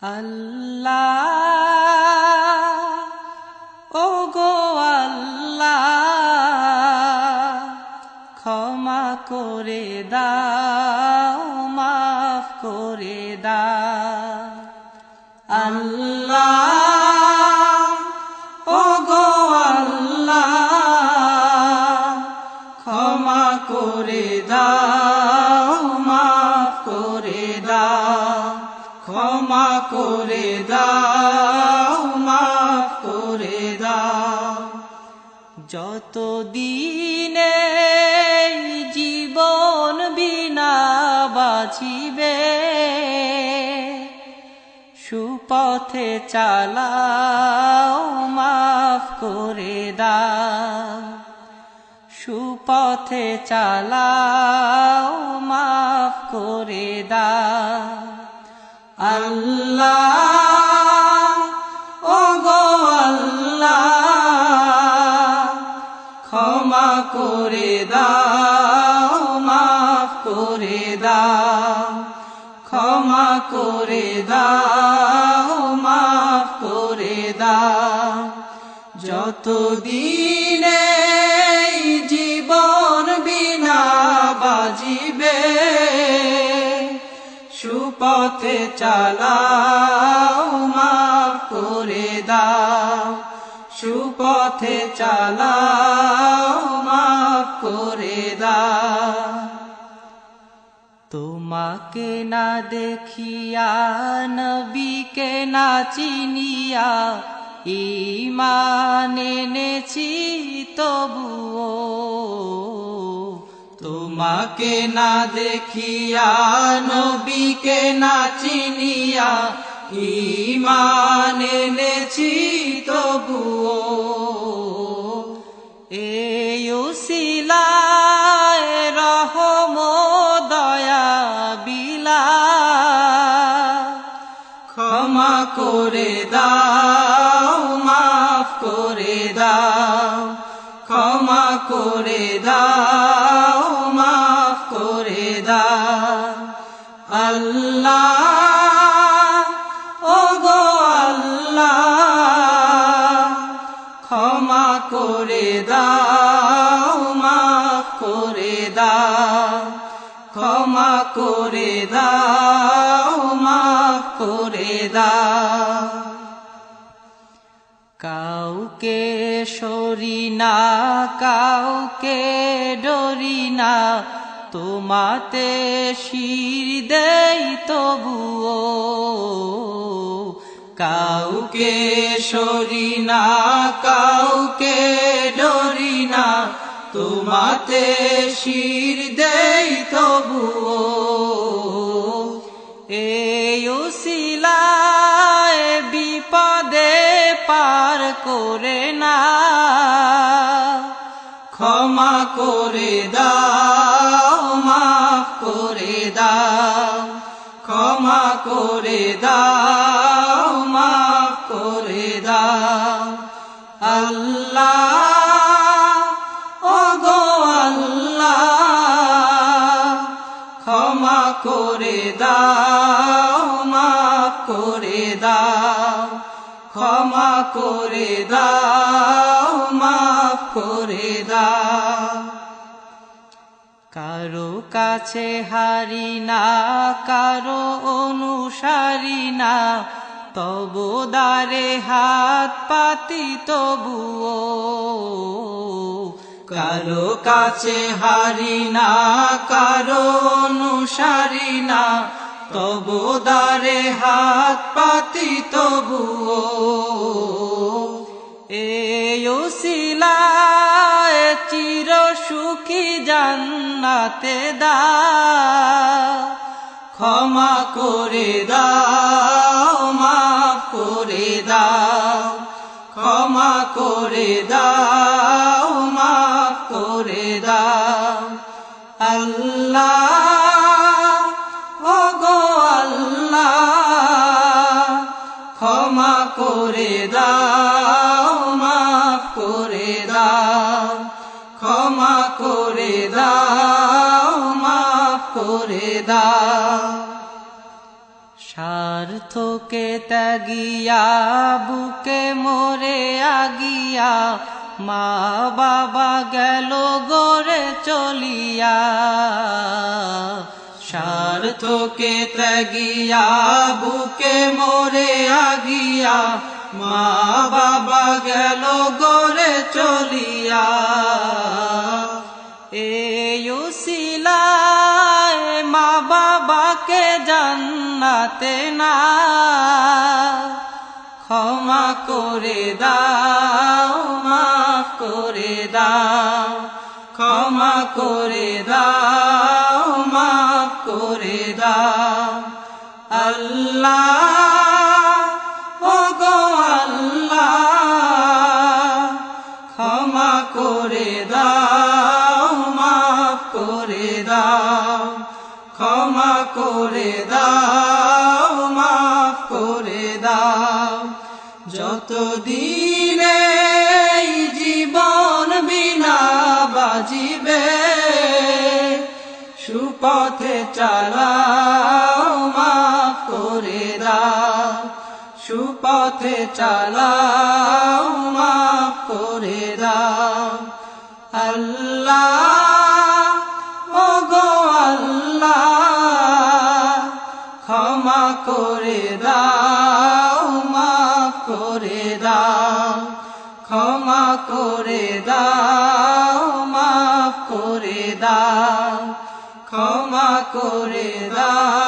আল্লাহ ও গো আল্লাহ ক্ষমা করে দাও মাফ করে দাও আল্লাহ ও গো আল্লাহ ক্ষমা করে দাও মাফ করে দাও ক্ষমা করে দাও মাফ করে দাও যত দিনে জীবন বিনা বাঁচিবে সুপথে চালাও মাফ করে দাও সুপথে চালাও মাফ করে দাও আল্লাহ ও গো আল্লাহ ক্ষমা করে দাও মাফ করে দাও ক্ষমা করে দাও মাফ করে দাও যত দিনে জীবন বিনা বাজিবে সুপথে চালাও মাফ করে দাও সুপথে চালাও মাফ করে দাও তোমাকে না দেখিয়া নবীকে না চিনিয়া ঈমান এনেছি তবুও তোমাকে না দেখিয়া নবীকে না চিনিয়া ঈমান এনেছি তবুও এই উসিলায় রহম দয়া বিলা ক্ষমা করে দাও মাফ করে দাও ক্ষমা করে দাও মাফ করে দাও আল্লাহ ও গো আল্লাহ ক্ষমা করে দাও মাফ করে দাও ক্ষমা করে দাও মাফ করে দাও কাউকে সরি না কাউকে ডরি না তোমাতে শির দেই তবুও কাউকে সরি না কাউকে ডরি না তোমাতে শির দেই তবুও এই উসিলায় বিপদে পার করে না ক্ষমা করে দাও মাফ করে দাও ক্ষমা করে দাও মাফ করে দাও আল্লাহ ও গো আল্লাহ ক্ষমা করে দাও মাফ করে দাও ক্ষমা করে দাও মাফ করে দাও কারো কাছে হারি না কারো অনুসারী না তবু দ্বারে হাত পাতি তবুও কারো কাছে হারি না কারো অনুসারী না তবু দ্বারে হাত পাতি তবুও এই উসিলায় চির সুখী জান্নাতে দাও ক্ষমা করে দাও মাফ করে দাও ক্ষমা করে দাও মাফ করে দাও আল্লাহ ও গো আল্লাহ ক্ষমা করে দাও মাফ করে দাও ক্ষমা করে দাও মাফ করে দাও স্বার্থ স্বার্থকে ত্যাগিয়া বুকে মোরে আগিয়া মা বাবা গেল গড়ে চলিয়া স্বার্থকে ত্যাগিয়া বুকে মোরে আগিয়া মা বাবা গেল গড়ে চলিয়া এই উসিলায় মা বাবাকে জান্নাতে না ক্ষমা করে দাও মাফ করে দাও ক্ষমা করে দাও মাফ করে দাও আল্লাহ ও গো আল্লাহ ক্ষমা করে দাও মাফ করে দাও ক্ষমা করে দাও মাফ করে দাও যতদিনে জীবন বিনা বাজিবে সুপথে চালাও মাফ করে দাও সুপথে চালাও মাফ করে দাও আল্লাহ ও গো আল্লাহ ক্ষমা করে দাও মাফ করে দাও ক্ষমা করে দাও মাফ করে দাও ক্ষমা করে দাও